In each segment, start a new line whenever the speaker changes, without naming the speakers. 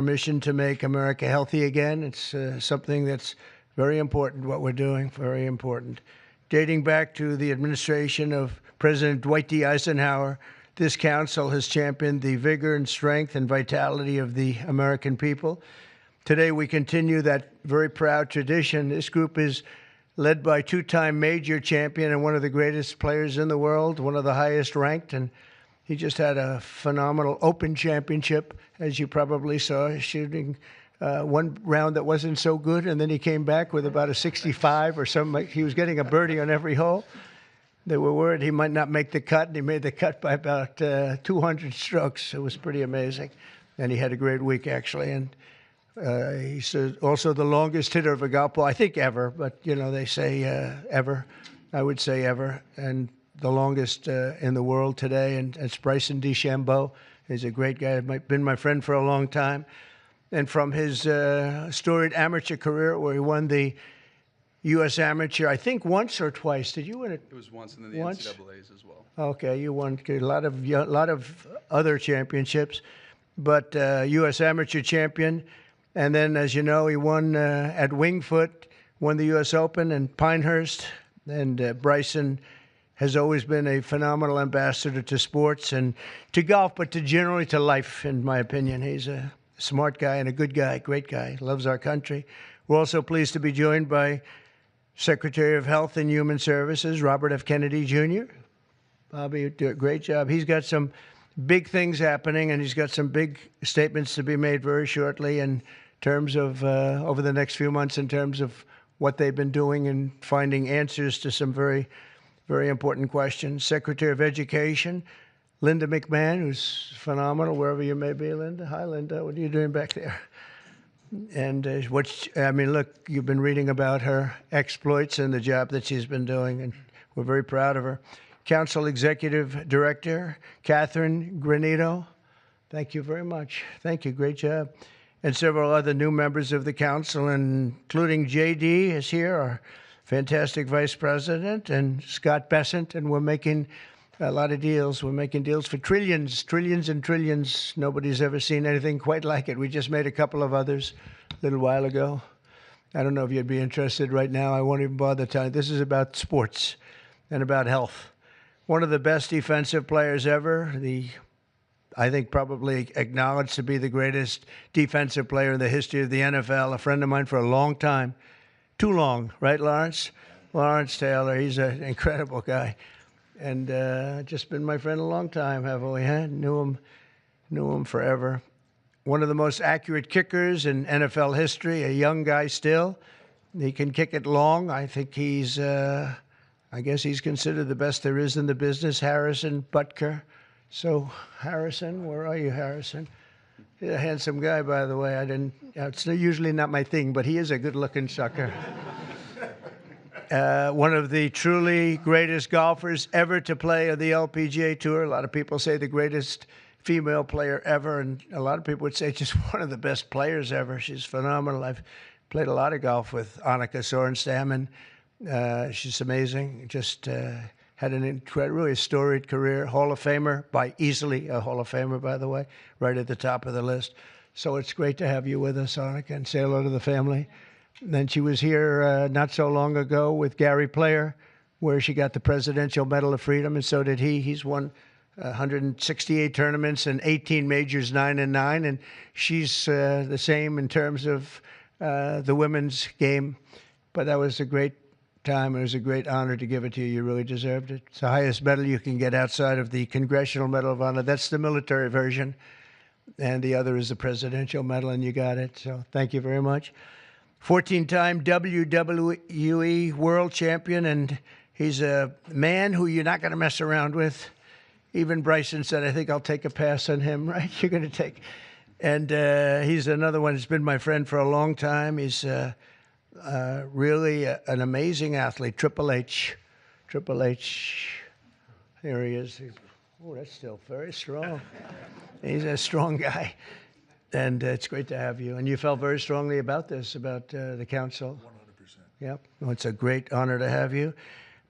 mission to make America healthy again. It's something that's very important, what we're doing, very important. Dating back to the administration of President Dwight D. Eisenhower, this council has championed the vigor and strength and vitality of the American people. Today, we continue that very proud tradition. This group is led by two-time major champion and one of the greatest players in the world, one of the highest ranked, and he just had a phenomenal Open Championship, as you probably saw, shooting one round that wasn't so good, and then he came back with about a 65 or something. He was getting a birdie on every hole. They were worried he might not make the cut, and he made the cut by about 200 strokes. It was pretty amazing, and he had a great week, actually. And he's also the longest hitter of a golf ball, I think ever, but, you know, they say ever. I would say ever. And the longest in the world today, and it's Bryson DeChambeau. He's a great guy, been my friend for a long time. And from his storied amateur career, where he won the U.S. Amateur, I think once or twice. Did you win it?
It was once, and then the NCAAs as well.
Okay, you won a lot of other championships, but U.S. Amateur champion. And then, as you know, he won at Winged Foot, won the U.S. Open and Pinehurst. And Bryson has always been a phenomenal ambassador to sports and to golf, but generally to life, in my opinion. He's a smart guy and a good guy, great guy, loves our country. We're also pleased to be joined by Secretary of Health and Human Services, Robert F. Kennedy, Jr. Bobby, you do a great job. He's got some big things happening, and he's got some big statements to be made very shortly in terms of, over the next few months, in terms of what they've been doing and finding answers to some very, very important questions. Secretary of Education, Linda McMahon, who's phenomenal, wherever you may be, Linda. Hi, Linda. What are you doing back there? And look, you've been reading about her exploits and the job that she's been doing, and we're very proud of her. Council Executive Director, Catherine Granito. Thank you very much. Thank you. Great job. And several other new members of the council, including J.D. is here, our fantastic Vice President, and Scott Bessent, and we're making a lot of deals. We're making deals for trillions and trillions. Nobody's ever seen anything quite like it. We just made a couple of others a little while ago. I don't know if you'd be interested right now. I won't even bother telling you. This is about sports and about health. One of the best defensive players ever, I think probably acknowledged to be the greatest defensive player in the history of the NFL, a friend of mine for a long time. Too long, right, Lawrence? Lawrence Taylor, he's an incredible guy. And just been my friend a long time, haven't we? Knew him forever. One of the most accurate kickers in NFL history, a young guy still. He can kick it long. I think I guess he's considered the best there is in the business, Harrison Butker. So, Harrison, where are you, Harrison? He's a handsome guy, by the way. It's usually not my thing, but he is a good-looking sucker. One of the truly greatest golfers ever to play on the LPGA Tour. A lot of people say the greatest female player ever, and a lot of people would say just one of the best players ever. She's phenomenal. I've played a lot of golf with Annika Sorenstam, and she's amazing. Just had an really storied career. Hall of Famer, easily a Hall of Famer, by the way, right at the top of the list. So it's great to have you with us, Annika, and say hello to the family. Then she was here not so long ago with Gary Player, where she got the Presidential Medal of Freedom, and so did he. He's won 168 tournaments and 18 majors, 9-9, and she's the same in terms of the women's game. But that was a great time. It was a great honor to give it to you. You really deserved it. It's the highest medal you can get outside of the Congressional Medal of Honor. That's the military version, and the other is the Presidential Medal, and you got it. So thank you very much. 14-time WWE World Champion, and he's a man who you're not going to mess around with. Even Bryson said, I think I'll take a pass on him, right? You're going to take. And he's another one who's been my friend for a long time. He's really an amazing athlete, Triple H. Triple H, here he is. Oh, that's still very strong. He's a strong guy. And it's great to have you. And you felt very strongly about this, about the council.
100%.
Yep. Well, it's a great honor to have you.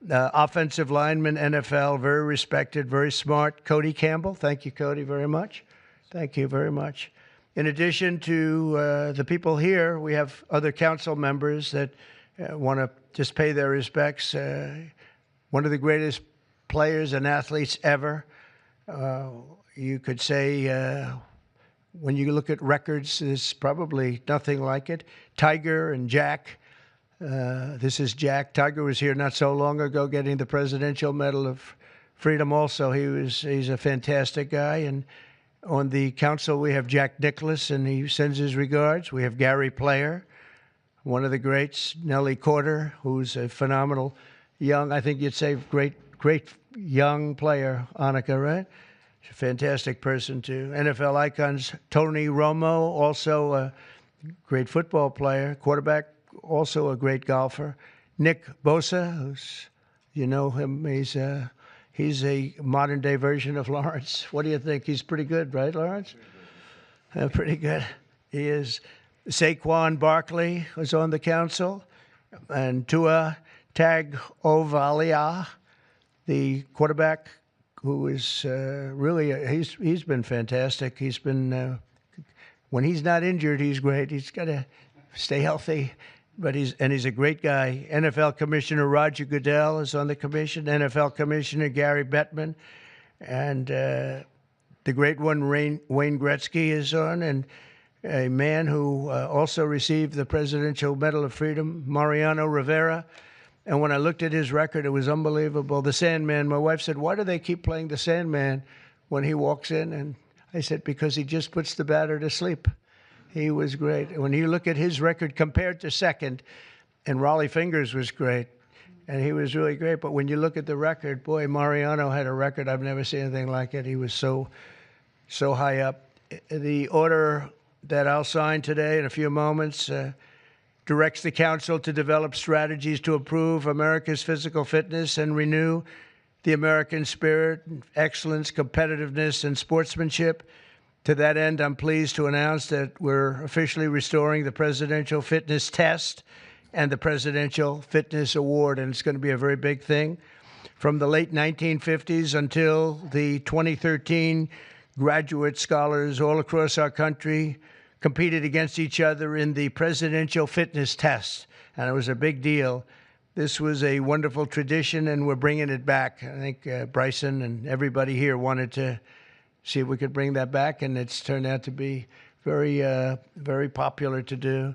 Offensive lineman, NFL, very respected, very smart. Cody Campbell. Thank you, Cody, very much. Thank you very much. In addition to the people here, we have other council members that want to just pay their respects. One of the greatest players and athletes ever. You could say, when you look at records, there's probably nothing like it. Tiger and Jack. This is Jack. Tiger was here not so long ago getting the Presidential Medal of Freedom also. He's a fantastic guy. And on the council, we have Jack Nicklaus, and he sends his regards. We have Gary Player, one of the greats. Nellie Corder, who's a phenomenal young, I think you'd say great young player. Annika, right? She's a fantastic person, too. NFL icons, Tony Romo, also a great football player. Quarterback, also a great golfer. Nick Bosa, who's, you know him, he's a modern-day version of Lawrence. What do you think? He's pretty good, right, Lawrence? Pretty good. He is. Saquon Barkley was on the council, and Tua Tagovailoa, the quarterback, who is really he's been fantastic. He's been when he's not injured, he's great. He's got to stay healthy. But he's a great guy. NFL Commissioner Roger Goodell is on the commission. NFL Commissioner Gary Bettman, and the great one Wayne Gretzky is on, and a man who also received the Presidential Medal of Freedom, Mariano Rivera. And when I looked at his record, it was unbelievable. The Sandman. My wife said, "Why do they keep playing the Sandman when he walks in?" And I said, "Because he just puts the batter to sleep." He was great. When you look at his record compared to second, and Raleigh Fingers was great, and he was really great. But when you look at the record, boy, Mariano had a record. I've never seen anything like it. He was so high up. The order that I'll sign today in a few moments directs the council to develop strategies to improve America's physical fitness and renew the American spirit, excellence, competitiveness, and sportsmanship. To that end, I'm pleased to announce that we're officially restoring the Presidential Fitness Test and the Presidential Fitness Award, and it's going to be a very big thing. From the late 1950s until the 2013, graduate scholars all across our country competed against each other in the Presidential Fitness Test, and it was a big deal. This was a wonderful tradition, and we're bringing it back. I think Bryson and everybody here wanted to see if we could bring that back, and it's turned out to be very popular to do.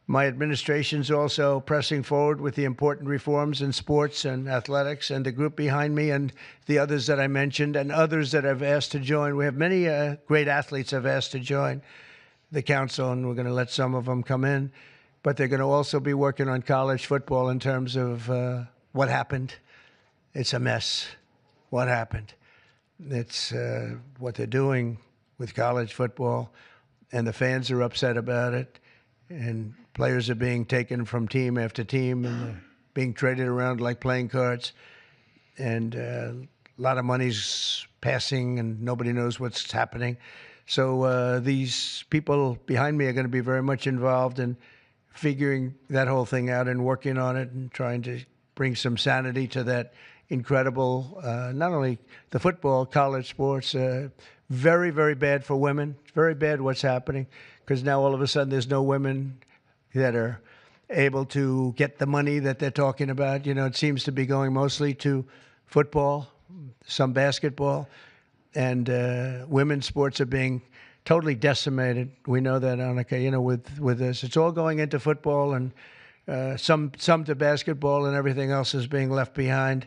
My administration's also pressing forward with the important reforms in sports and athletics, and the group behind me and the others that I mentioned and others that I've asked to join. We have many great athletes I've asked to join the council, and we're going to let some of them come in, but they're going to also be working on college football in terms of what happened. It's a mess. What happened? It's what they're doing with college football, and the fans are upset about it, and players are being taken from team after team and being traded around like playing cards, and a lot of money's passing, and nobody knows what's happening. So these people behind me are going to be very much involved in figuring that whole thing out and working on it and trying to bring some sanity to that incredible, not only the football, college sports, very, very bad for women. It's very bad what's happening, because now all of a sudden there's no women that are able to get the money that they're talking about. You know, it seems to be going mostly to football, some basketball, and women's sports are being totally decimated. We know that, Annika, you know, with this. It's all going into football, and some to basketball, and everything else is being left behind.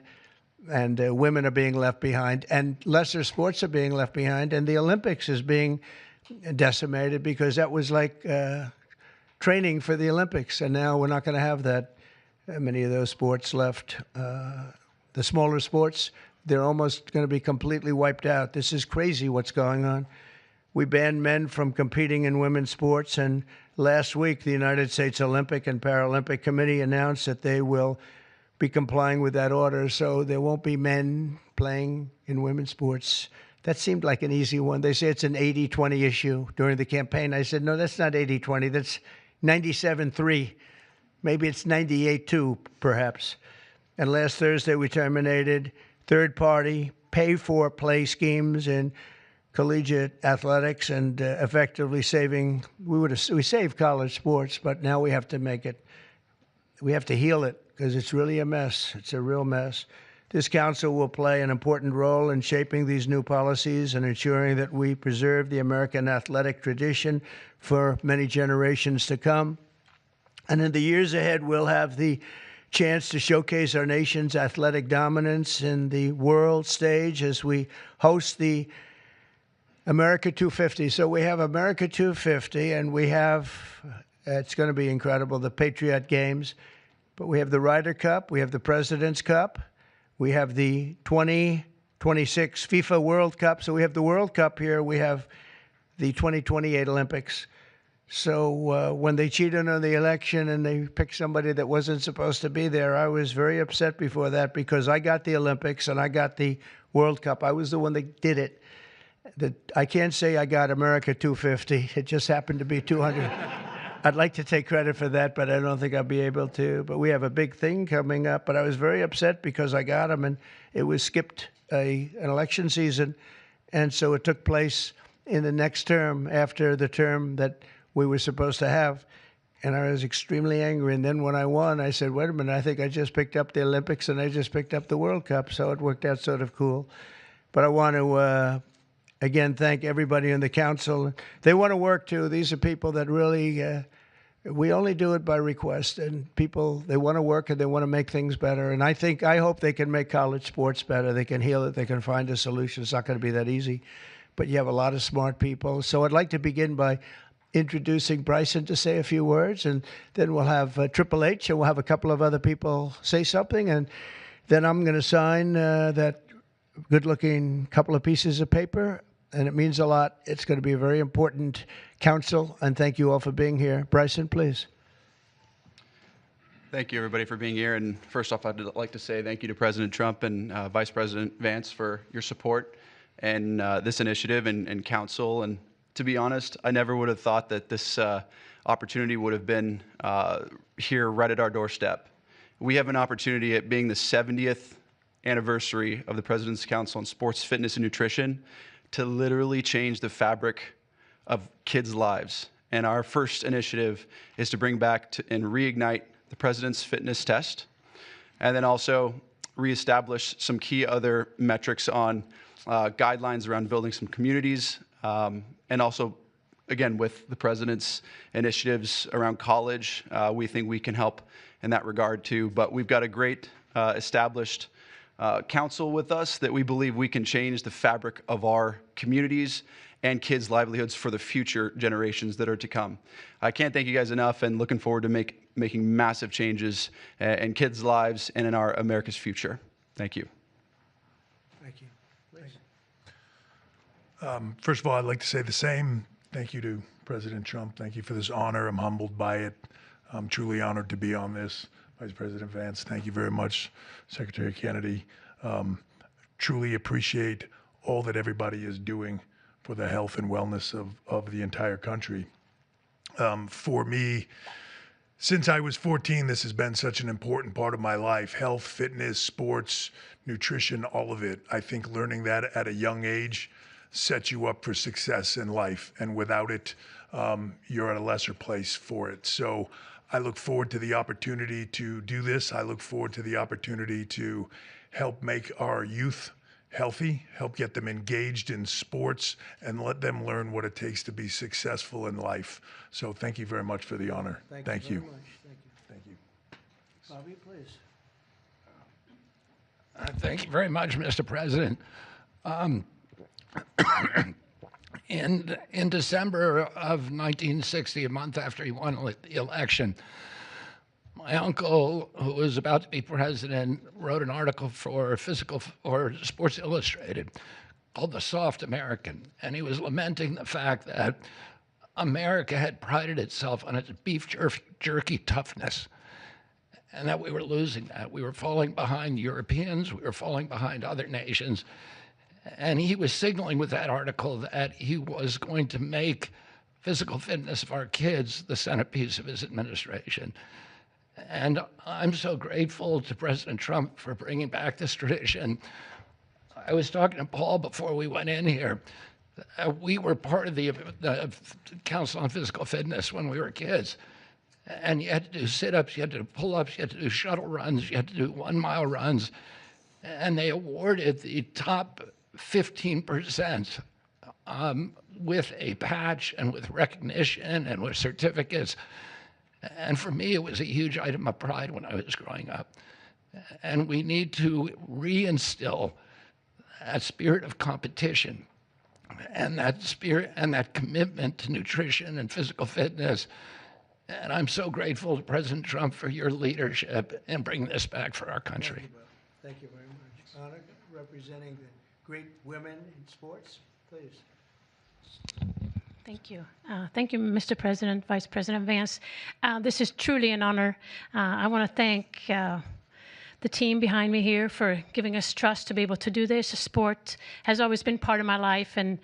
And women are being left behind, and lesser sports are being left behind, and the Olympics is being decimated, because that was like training for the Olympics, and now we're not going to have that many of those sports left. The smaller sports, they're almost going to be completely wiped out. This is crazy what's going on. We banned men from competing in women's sports, and last week the United States Olympic and Paralympic Committee announced that they will be complying with that order, so there won't be men playing in women's sports. That seemed like an easy one. They say it's an 80-20 issue during the campaign. I said, no, that's not 80-20. That's 97-3. Maybe it's 98-2, perhaps. And last Thursday, we terminated third-party pay-for-play schemes in collegiate athletics and effectively saving. We saved college sports, but now we have to make it. We have to heal it because it's really a mess. It's a real mess. This council will play an important role in shaping these new policies and ensuring that we preserve the American athletic tradition for many generations to come. And in the years ahead, we'll have the chance to showcase our nation's athletic dominance in the world stage as we host the America 250. So we have America 250, and we have, it's going to be incredible, the Patriot Games. But we have the Ryder Cup, we have the President's Cup, we have the 2026 FIFA World Cup. So we have the World Cup here, we have the 2028 Olympics. So when they cheated on the election and they picked somebody that wasn't supposed to be there, I was very upset before that because I got the Olympics and I got the World Cup. I was the one that did it. I can't say I got America 250. It just happened to be 200. I'd like to take credit for that, but I don't think I'll be able to. But we have a big thing coming up. But I was very upset because I got them, and it was skipped an election season. And so it took place in the next term after the term that we were supposed to have. And I was extremely angry. And then when I won, I said, wait a minute, I think I just picked up the Olympics and I just picked up the World Cup. So it worked out sort of cool. But I want to, again, thank everybody in the council. They want to work, too. These are people that really, we only do it by request. And people, they want to work and they want to make things better. And I hope they can make college sports better. They can heal it. They can find a solution. It's not going to be that easy. But you have a lot of smart people. So I'd like to begin by introducing Bryson to say a few words, and then we'll have Triple H, and we'll have a couple of other people say something, and then I'm going to sign that good-looking couple of pieces of paper, and it means a lot. It's going to be a very important council, and thank you all for being here. Bryson, please.
Thank you, everybody, for being here. And first off, I'd like to say thank you to President Trump and Vice President Vance for your support and this initiative and council. And to be honest, I never would have thought that this opportunity would have been here right at our doorstep. We have an opportunity at being the 70th anniversary of the President's Council on Sports, Fitness, and Nutrition to literally change the fabric of kids' lives. And our first initiative is to bring back and reignite the President's Fitness Test, and then also reestablish some key other metrics on guidelines around building some communities, and also, again, with the President's initiatives around college, we think we can help in that regard too. But we've got a great established council with us that we believe we can change the fabric of our communities and kids' livelihoods for the future generations that are to come. I can't thank you guys enough, and looking forward to making massive changes in kids' lives and in our America's future. Thank you.
Thank you.
First of all, I'd like to say the same. Thank you to President Trump. Thank you for this honor. I'm humbled by it. I'm truly honored to be on this. Vice President Vance, thank you very much. Secretary Kennedy, truly appreciate all that everybody is doing for the health and wellness of the entire country. For me, since I was 14, this has been such an important part of my life. Health, fitness, sports, nutrition, all of it. I think learning that at a young age sets you up for success in life. And without it, you're at a lesser place for it. So I look forward to the opportunity to do this. I look forward to the opportunity to help make our youth healthy, help get them engaged in sports, and let them learn what it takes to be successful in life. So thank you very much for the honor. Thank you.
Very much. Thank you. Bobby, please.
Thank you very much, Mr. President. In December of 1960, a month after he won the election, my uncle, who was about to be president, wrote an article for Sports Illustrated called The Soft American, and he was lamenting the fact that America had prided itself on its beef jerky toughness, and that we were losing that. We were falling behind Europeans, we were falling behind other nations. And he was signaling with that article that he was going to make physical fitness of our kids the centerpiece of his administration. And I'm so grateful to President Trump for bringing back this tradition. I was talking to Paul before we went in here. We were part of the Council on Physical Fitness when we were kids. And you had to do sit-ups, you had to do pull-ups, you had to do shuttle runs, you had to do 1-mile runs. And they awarded the top 15% with a patch and with recognition and with certificates. And for me, it was a huge item of pride when I was growing up. And we need to reinstill that spirit of competition and that spirit and that commitment to nutrition and physical fitness. And I'm so grateful to President Trump for your leadership in bringing this back for our country.
Thank you very much. Anna, representing the great women in sports, please.
Thank you. Thank you, Mr. President, Vice President Vance. This is truly an honor. I want to thank the team behind me here for giving us trust to be able to do this. Sport has always been part of my life, and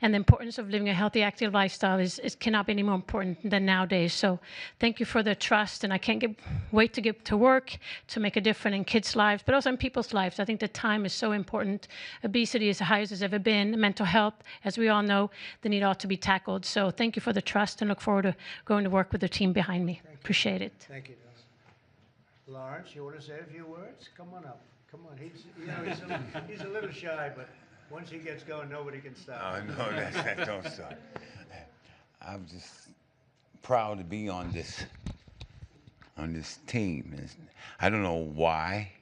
the importance of living a healthy, active lifestyle cannot be any more important than nowadays. So thank you for the trust, and I can't wait to get to work to make a difference in kids' lives, but also in people's lives. I think the time is so important. Obesity is the highest it's ever been. Mental health, as we all know, the need ought to be tackled. So thank you for the trust, and look forward to going to work with the team behind me. Appreciate it.
Thank you. Lawrence, you want to say a few words? Come on up. Come on. He's a little shy, but once he gets going, nobody can stop.
Oh, no, that don't stop. I'm just proud to be on this team. I don't know why.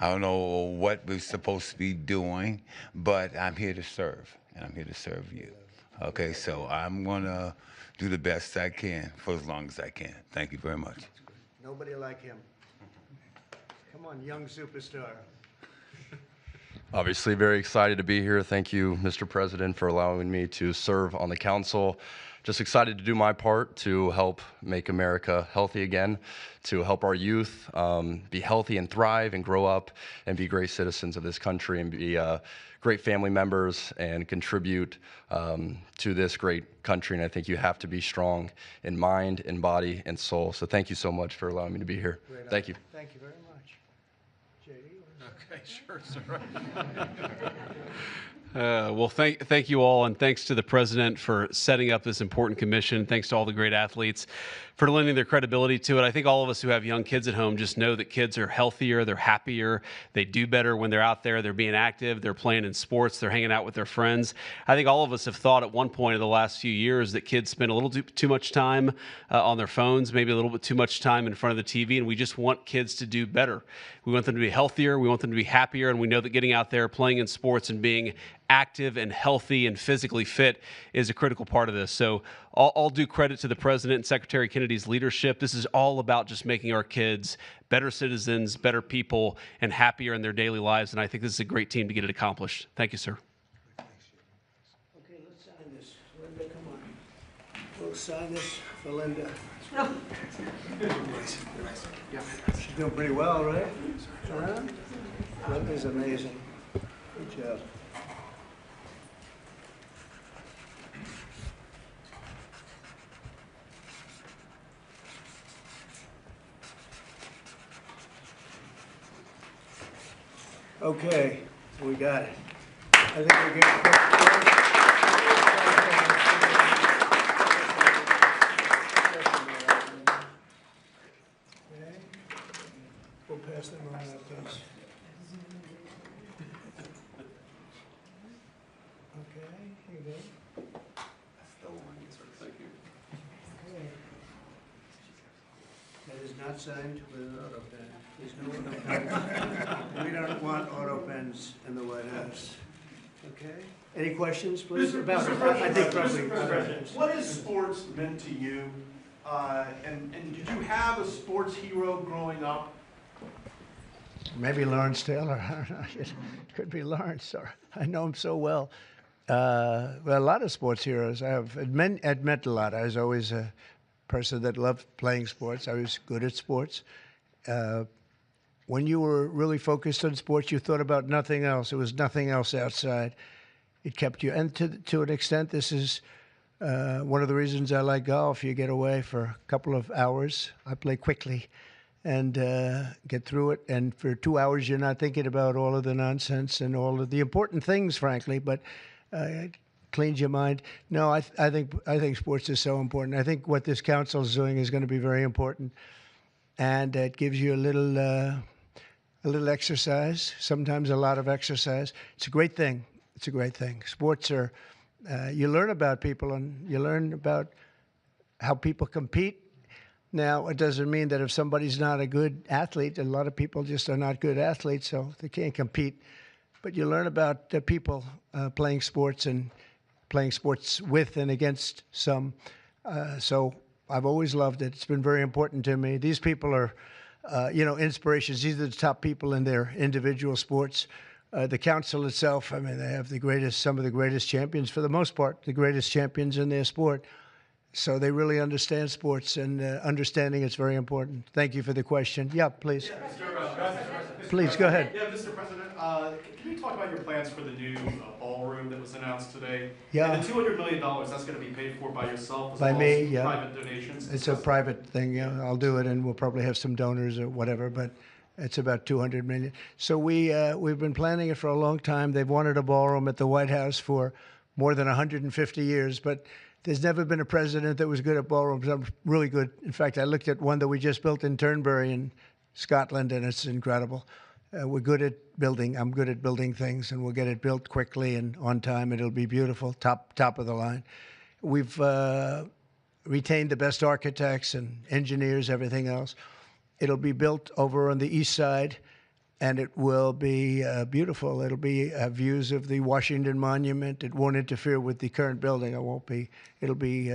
I don't know what we're supposed to be doing, but I'm here to serve, and I'm here to serve you. Okay, so I'm going to do the best I can for as long as I can. Thank you very much.
Nobody like him. Come on, young superstar.
Obviously very excited to be here. Thank you, Mr. President, for allowing me to serve on the council. Just excited to do my part to help make America healthy again, to help our youth be healthy and thrive and grow up and be great citizens of this country and be great family members and contribute to this great country. And I think you have to be strong in mind, in body, and soul. So thank you so much for allowing me to be here. Thank you.
Thank you very much.
Okay, sure, sir. Well, thank you all, and thanks to the president for setting up this important commission. Thanks to all the great athletes for lending their credibility to it. I think all of us who have young kids at home just know that kids are healthier, they're happier, they do better when they're out there, they're being active, they're playing in sports, they're hanging out with their friends. I think all of us have thought at one point in the last few years that kids spend a little too much time on their phones, maybe a little bit too much time in front of the TV, and we just want kids to do better. We want them to be healthier, we want them to be happier, and we know that getting out there, playing in sports, and being active and healthy and physically fit is a critical part of this. So all due credit to the President and Secretary Kennedy's leadership. This is all about just making our kids better citizens, better people, and happier in their daily lives. And I think this is a great team to get it accomplished. Thank you, sir.
Okay, let's sign this. Linda, come on. We'll sign this for Linda. She's doing pretty well, right? Linda's amazing. Good job. Okay, we got it. I think we're good. Okay. We'll pass them around, please. Okay, here you go.
Thank you.
Okay. That is not signed with an auto pen. There's no auto pen. We don't want auto pens in the White House. Okay? Any questions, please? About it? I think probably.
Mr. President, what has sports meant to you? And did you have a sports hero growing up?
Maybe Lawrence Taylor. I don't know. It could be Lawrence. Or I know him so well. Well, a lot of sports heroes. It meant a lot. I was always a person that loved playing sports. I was good at sports. When you were really focused on sports, you thought about nothing else. There was nothing else outside. It kept you. And to an extent, this is one of the reasons I like golf. You get away for a couple of hours. I play quickly and get through it. And for 2 hours, you're not thinking about all of the nonsense and all of the important things, frankly. But cleans your mind. No, I think sports is so important. I think what this council is doing is going to be very important, and it gives you a little exercise, sometimes a lot of exercise. It's a great thing. It's a great thing. Sports are, you learn about people and you learn about how people compete. Now, it doesn't mean that if somebody's not a good athlete, a lot of people just are not good athletes, so they can't compete. But you learn about people playing sports and playing sports with and against some. So I've always loved it. It's been very important to me. These people are, inspirations. These are the top people in their individual sports. The council itself, I mean, they have some of the greatest champions, for the most part, the greatest champions in their sport. So they really understand sports, and understanding it's very important. Thank you for the question. Yeah, please. Please, go ahead.
Yeah, Mr. President, can you talk about your plans for the new ballroom that was announced today?
Yeah.
And the $200 million, that's going to be paid for by yourself as
By
well
me,
as
yeah.
private donations?
It's a private thing, yeah. I'll do it, and we'll probably have some donors or whatever, but it's about $200 million. So we've been planning it for a long time. They've wanted a ballroom at the White House for more than 150 years, but there's never been a president that was good at ballrooms. I'm really good. In fact, I looked at one that we just built in Turnberry in Scotland, and it's incredible. We're good at building. I'm good at building things, and we'll get it built quickly and on time. It'll be beautiful, top of the line. We've retained the best architects and engineers, everything else. It'll be built over on the east side, and it will be beautiful. It'll be views of the Washington Monument. It won't interfere with the current building. It'll be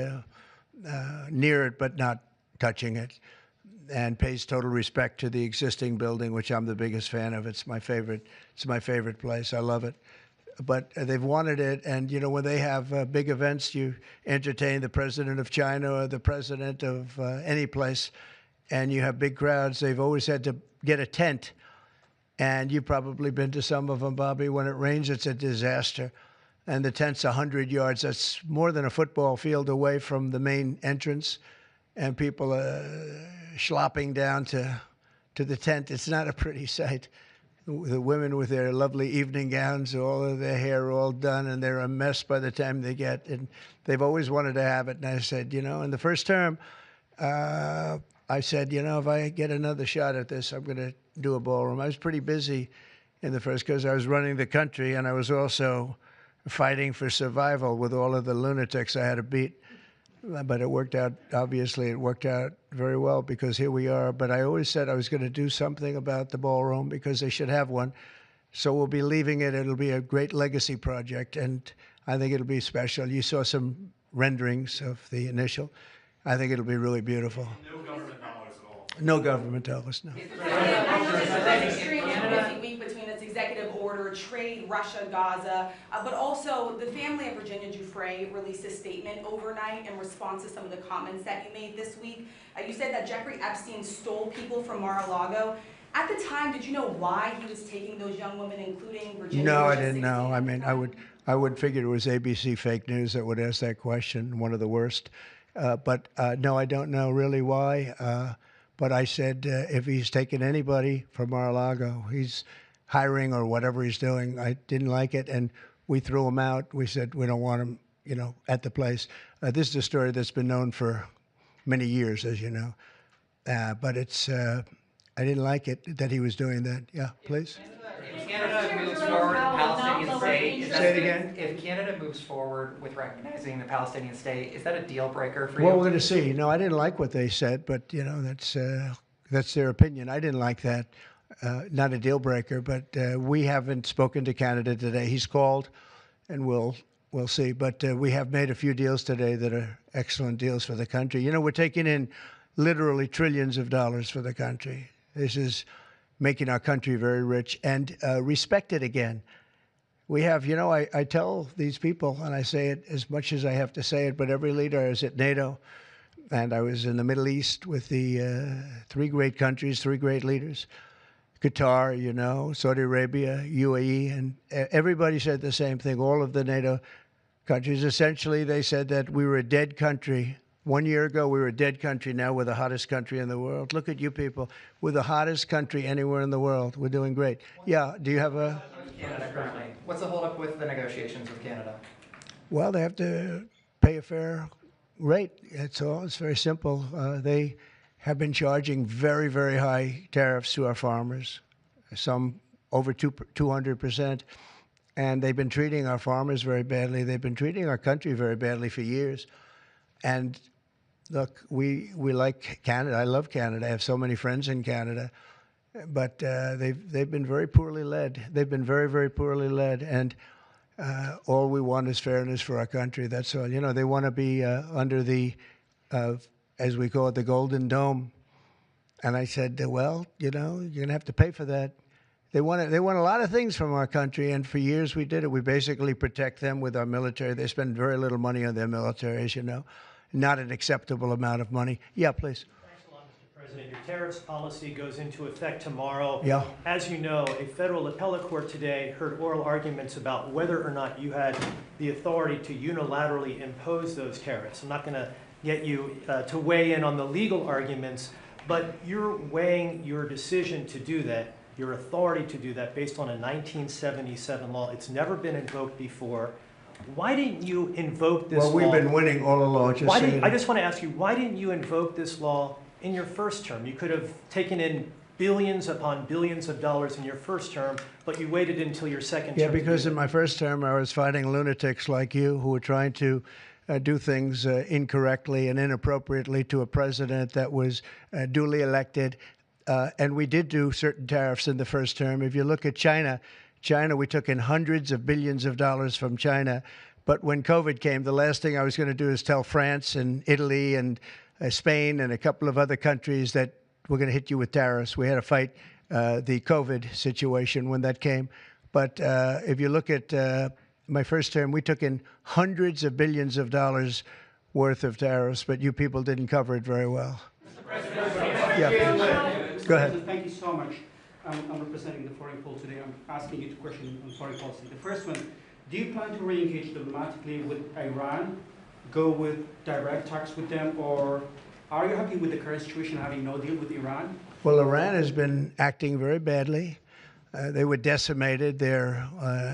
near it, but not touching it, and pays total respect to the existing building, which I'm the biggest fan of. It's my favorite. It's my favorite place. I love it. But they've wanted it, and when they have big events, you entertain the president of China or the president of any place, and you have big crowds. They've always had to get a tent. And you've probably been to some of them, Bobby. When it rains, it's a disaster. And the tent's 100 yards. That's more than a football field away from the main entrance. And people are schlopping down to the tent. It's not a pretty sight. The women with their lovely evening gowns, all of their hair all done, and they're a mess by the time they get. And they've always wanted to have it. And I said, in the first term, I said, if I get another shot at this, I'm going to do a ballroom. I was pretty busy in the first because I was running the country, and I was also fighting for survival with all of the lunatics I had to beat. But it worked out, obviously, it worked out very well because here we are. But I always said I was going to do something about the ballroom because they should have one. So we'll be leaving it. It'll be a great legacy project, and I think it'll be special. You saw some renderings of the initial. I think it'll be really beautiful.
No government dollars at all.
No government dollars, no.
Extremely busy week between this executive order, trade, Russia, Gaza, but also the family of Virginia Giuffre released a statement overnight in response to some of the comments that you made this week. You said that Jeffrey Epstein stole people from Mar-a-Lago. At the time, did you know why he was taking those young women, including Virginia?
No, I didn't know. I mean, I would figure it was ABC fake news that would ask that question, one of the worst. But no, I don't know really why. But I said, if he's taking anybody from Mar-a-Lago, he's hiring or whatever he's doing. I didn't like it, and we threw him out. We said we don't want him, at the place. This is a story that's been known for many years, as you know. But it's, I didn't like it that he was doing that. Yeah, please.
If Canada moves forward with the Palestinian state,
Say it again.
If Canada moves forward with recognizing the Palestinian state, is that a deal breaker for you?
Well, we're going to see. I didn't like what they said, but that's their opinion. I didn't like that. Not a deal breaker, but we haven't spoken to Canada today. He's called, and we'll see. But we have made a few deals today that are excellent deals for the country. We're taking in literally trillions of dollars for the country. This is making our country very rich and respected again. We have, I tell these people, and I say it as much as I have to say it, but every leader is at NATO, and I was in the Middle East with the three great countries, three great leaders, Qatar, Saudi Arabia, UAE, and everybody said the same thing. All of the NATO countries, essentially, they said that we were a dead country. 1 year ago, we were a dead country. Now we're the hottest country in the world. Look at you people. We're the hottest country anywhere in the world. We're doing great. Yeah, do you have a...
Canada currently. What's the holdup with the negotiations with Canada?
Well, they have to pay a fair rate. That's all. It's very simple. They have been charging very, very high tariffs to our farmers, some over 200%. And they've been treating our farmers very badly. They've been treating our country very badly for years. And look, we like Canada. I love Canada. I have so many friends in Canada. But they've been very poorly led. They've been very, very poorly led. And all we want is fairness for our country. That's all. You know, they want to be under the, as we call it, the Golden Dome. And I said, well, you know, you're going to have to pay for that. They want a lot of things from our country, and for years we did it. We basically protect them with our military. They spend very little money on their military, as you know. Not an acceptable amount of money. Yeah, please.
Thanks a lot, Mr. President. Your tariffs policy goes into effect tomorrow.
Yeah.
As you know, a federal appellate court today heard oral arguments about whether or not you had the authority to unilaterally impose those tariffs. I'm not going to get you to weigh in on the legal arguments, but you're weighing your decision to do that, your authority to do that, based on a 1977 law. It's never been invoked before. Why didn't you invoke this law?
Well, we've been winning all along.
I just want to ask you, why didn't you invoke this law in your first term? You could have taken in billions upon billions of dollars in your first term, but you waited until your second term.
Yeah, because in my first term, I was fighting lunatics like you who were trying to do things incorrectly and inappropriately to a president that was duly elected. And we did do certain tariffs in the first term. If you look at China, we took in hundreds of billions of dollars from China. But when COVID came, the last thing I was going to do is tell France and Italy and Spain and a couple of other countries that we're going to hit you with tariffs. We had to fight the COVID situation when that came. But if you look at my first term, we took in hundreds of billions of dollars worth of tariffs, but you people didn't cover it very well.
Mr. President,
yeah, please. Go ahead.
Thank you so much. I'm representing the foreign poll today. I'm asking you two questions on foreign policy. The first one, do you plan to re-engage diplomatically with Iran, go with direct talks with them, or are you happy with the current situation, having no deal with Iran?
Well, Iran has been acting very badly. They were decimated. Their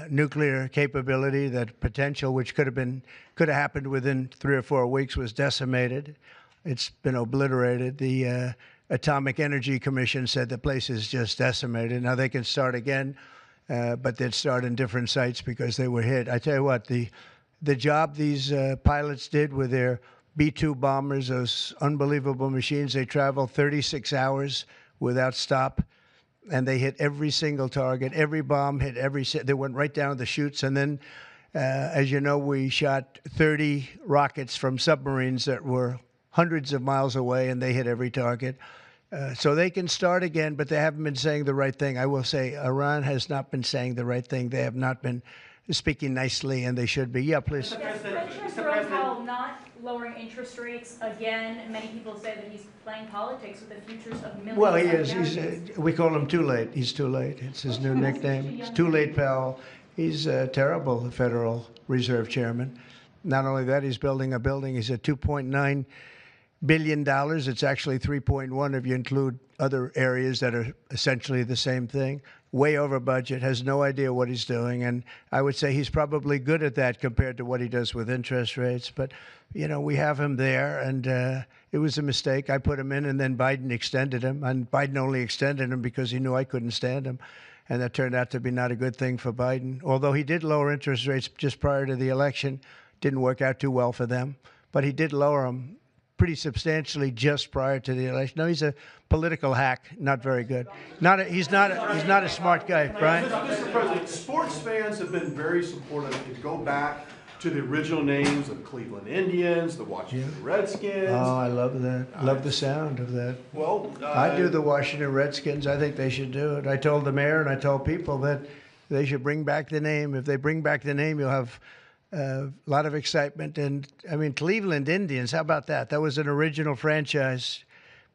nuclear capability, that potential, which could have happened within 3 or 4 weeks, was decimated. It's been obliterated. The Atomic Energy Commission said the place is just decimated. Now they can start again, but they'd start in different sites because they were hit. I tell you what, the job these pilots did with their B-2 bombers, those unbelievable machines, they traveled 36 hours without stop. And they hit every single target. Every bomb hit they went right down the chutes. And then, as you know, we shot 30 rockets from submarines that were hundreds of miles away, and they hit every target. So they can start again, but they haven't been saying the right thing. I will say Iran has not been saying the right thing. They have not been speaking nicely, and they should be. Yeah, please.
Mr. President, not lowering interest rates again. Many people say that he's playing politics with the futures of millions.
Well, he is. We call him Too Late. He's Too Late. It's his new nickname. It's Too Late, pal. He's terrible, the Federal Reserve Chairman. Not only that, he's building a building. He's at $2.9 billion. It's actually 3.1 if you include other areas that are essentially the same thing. Way over budget, has no idea what he's doing. And I would say he's probably good at that compared to what he does with interest rates. But, you know, we have him there, and it was a mistake. I put him in, and then Biden extended him. And Biden only extended him because he knew I couldn't stand him. And that turned out to be not a good thing for Biden. Although he did lower interest rates just prior to the election. Didn't work out too well for them. But he did lower them pretty substantially just prior to the election. No, he's a political hack, not very good. He's not a smart guy, Brian.
Mr. President, sports fans have been very supportive. If you go back to the original names of Cleveland Indians, the Washington Redskins.
Oh, I love that. Love the sound of that.
Well,
I do the Washington Redskins. I think they should do it. I told the mayor and I told people that they should bring back the name. If they bring back the name, you'll have a lot of excitement. And, I mean, Cleveland Indians, how about that? That was an original franchise,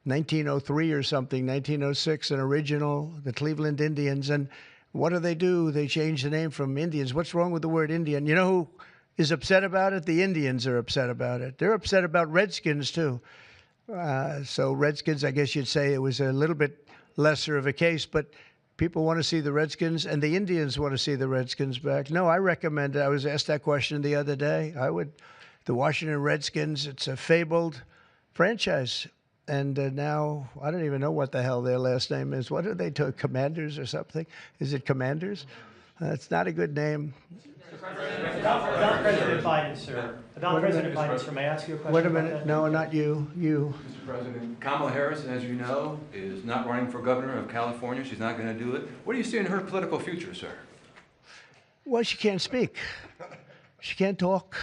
1903 or something, 1906, an original, the Cleveland Indians. And what do? They changed the name from Indians. What's wrong with the word Indian? You know who is upset about it? The Indians are upset about it. They're upset about Redskins, too. So Redskins, I guess you'd say it was a little bit lesser of a case, but People want to see the Redskins, and the Indians want to see the Redskins back. No, I recommend it. I was asked that question the other day. The Washington Redskins, it's a fabled franchise. And now, I don't even know what the hell their last name is. What are they, Commanders or something? Is it Commanders? It's not a good name.
About President Biden, sir. About President Biden, sir. May I ask you a question?
Wait a minute. No, not you. You.
Mr. President, Kamala Harris, as you know, is not running for governor of California. She's not going to do it. What do you see in her political future, sir?
Well, she can't speak. She can't talk.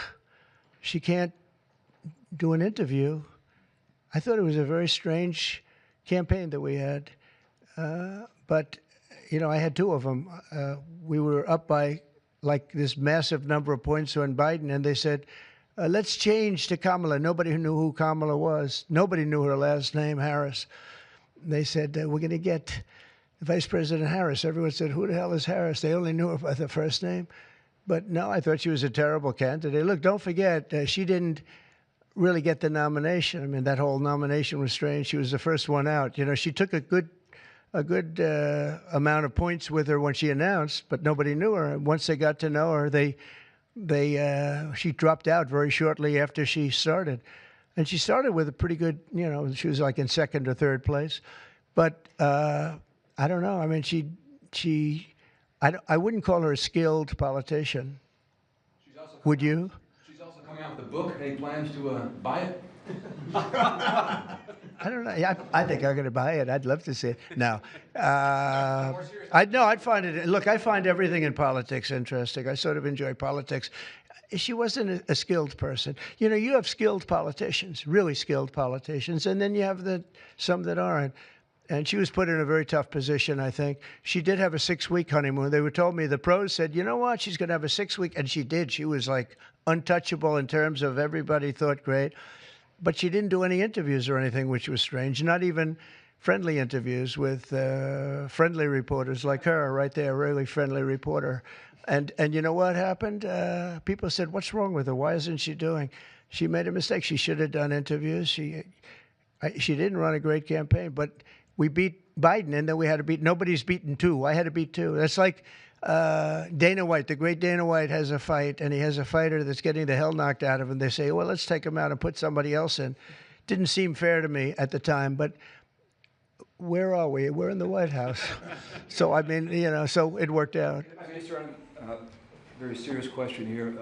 She can't do an interview. I thought it was a very strange campaign that we had. But, you know, I had two of them. We were up by like this massive number of points on Biden, and they said, let's change to Kamala. Nobody knew who Kamala was. Nobody knew her last name, Harris. They said, we're going to get Vice President Harris. Everyone said, who the hell is Harris? They only knew her by the first name. But no, I thought she was a terrible candidate. Look, don't forget, she didn't really get the nomination. I mean, that whole nomination was strange. She was the first one out. You know, she took a good amount of points with her when she announced, but nobody knew her. And once they got to know her, she dropped out very shortly after she started. And she started with a pretty good, you know, she was like in second or third place. But I don't know. I mean, I wouldn't call her a skilled politician. Would you?
She's also coming out with a book. Any plans to buy it?
I don't know. Yeah, I think I'm going to buy it. I'd love to see it. No. I'd find it. Look, I find everything in politics interesting. I sort of enjoy politics. She wasn't a skilled person. You know, you have skilled politicians, really skilled politicians, and then you have some that aren't. And she was put in a very tough position, I think. She did have a 6-week honeymoon. They told me, the pros said, you know what, she's going to have a 6-week, and she did. She was like untouchable in terms of everybody thought great. But she didn't do any interviews or anything, which was strange. Not even friendly interviews with friendly reporters like her right there, a really friendly reporter. And you know what happened? People said, what's wrong with her? Why isn't she doing? She made a mistake. She should have done interviews. She didn't run a great campaign, but we beat Biden, and then we had to beat, nobody's beaten two. I had to beat two. That's like Dana White, the great Dana White has a fight, and he has a fighter that's getting the hell knocked out of him. They say, well, let's take him out and put somebody else in. Didn't seem fair to me at the time, but where are we? We're in the White House. So, I mean, you know, so it worked out.
If I can answer a very serious question here.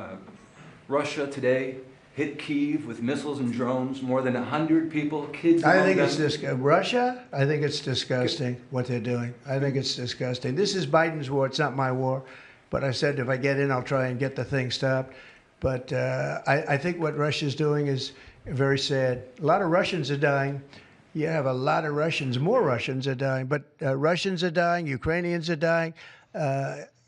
Russia today hit Kyiv with missiles and drones, more than 100 people, kids.
I think it's Russia, I think it's disgusting what they're doing. I think it's disgusting. This is Biden's war. It's not my war. But I said if I get in, I'll try and get the thing stopped. But I think what Russia's doing is very sad. A lot of Russians are dying. You have a lot of Russians. More Russians are dying. But Russians are dying. Ukrainians are dying.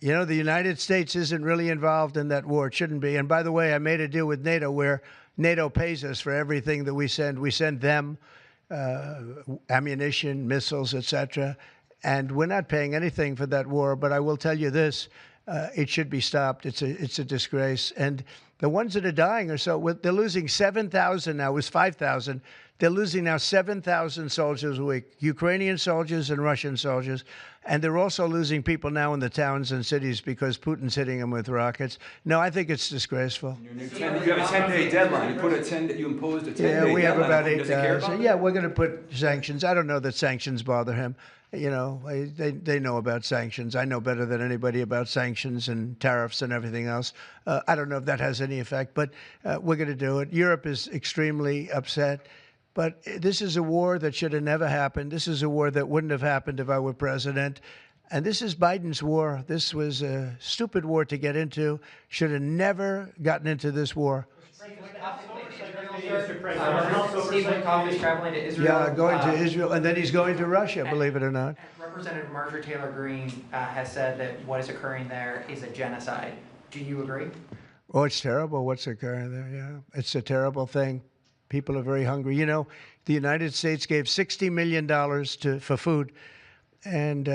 You know, the United States isn't really involved in that war. It shouldn't be. And by the way, I made a deal with NATO where NATO pays us for everything that we send. We send them ammunition, missiles, etc. And we're not paying anything for that war. But I will tell you this, it should be stopped. It's a disgrace. And the ones that are dying are they're losing 7,000 now. It was 5,000. They're losing now 7,000 soldiers a week, Ukrainian soldiers and Russian soldiers. And they're also losing people now in the towns and cities because Putin's hitting them with rockets. No, I think it's disgraceful.
You have a 10-day deadline. You imposed a 10-day deadline.
Yeah, we have about 8 days. Yeah, we're going to put sanctions. I don't know that sanctions bother him. You know, they know about sanctions. I know better than anybody about sanctions and tariffs and everything else. I don't know if that has any effect, but we're going to do it. Europe is extremely upset. But this is a war that should have never happened. This is a war that wouldn't have happened if I were president. And this is Biden's war. This was a stupid war to get into. Should have never gotten into this war.
Stephen Coffey is traveling to Israel.
Yeah, going to Israel, and then he's going to Russia, believe it or not.
Representative Marjorie Taylor Greene has said that what is occurring there is a genocide. Do you agree?
Oh, it's terrible what's occurring there, yeah. It's a terrible thing. People are very hungry. You know, the United States gave $60 million for food, and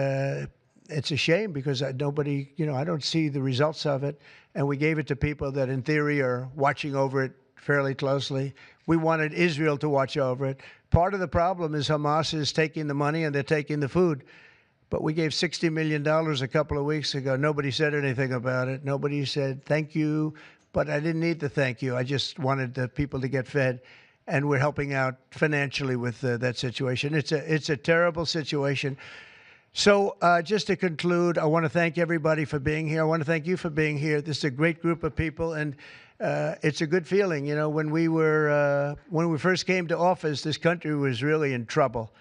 it's a shame because nobody, you know, I don't see the results of it. And we gave it to people that, in theory, are watching over it fairly closely. We wanted Israel to watch over it. Part of the problem is Hamas is taking the money and they're taking the food. But we gave $60 million a couple of weeks ago. Nobody said anything about it. Nobody said thank you, but I didn't need the thank you. I just wanted the people to get fed, and we're helping out financially with that situation. It's a terrible situation. So just to conclude, I want to thank everybody for being here. I want to thank you for being here. This is a great group of people, and it's a good feeling. You know, when we first came to office, this country was really in trouble.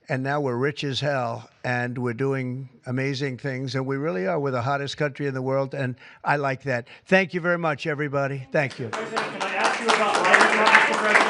And now we're rich as hell, and we're doing amazing things, and we really are. We're the hottest country in the world, and I like that. Thank you very much, everybody. Thank you.
President, can I ask you about lighting up, Mr. President?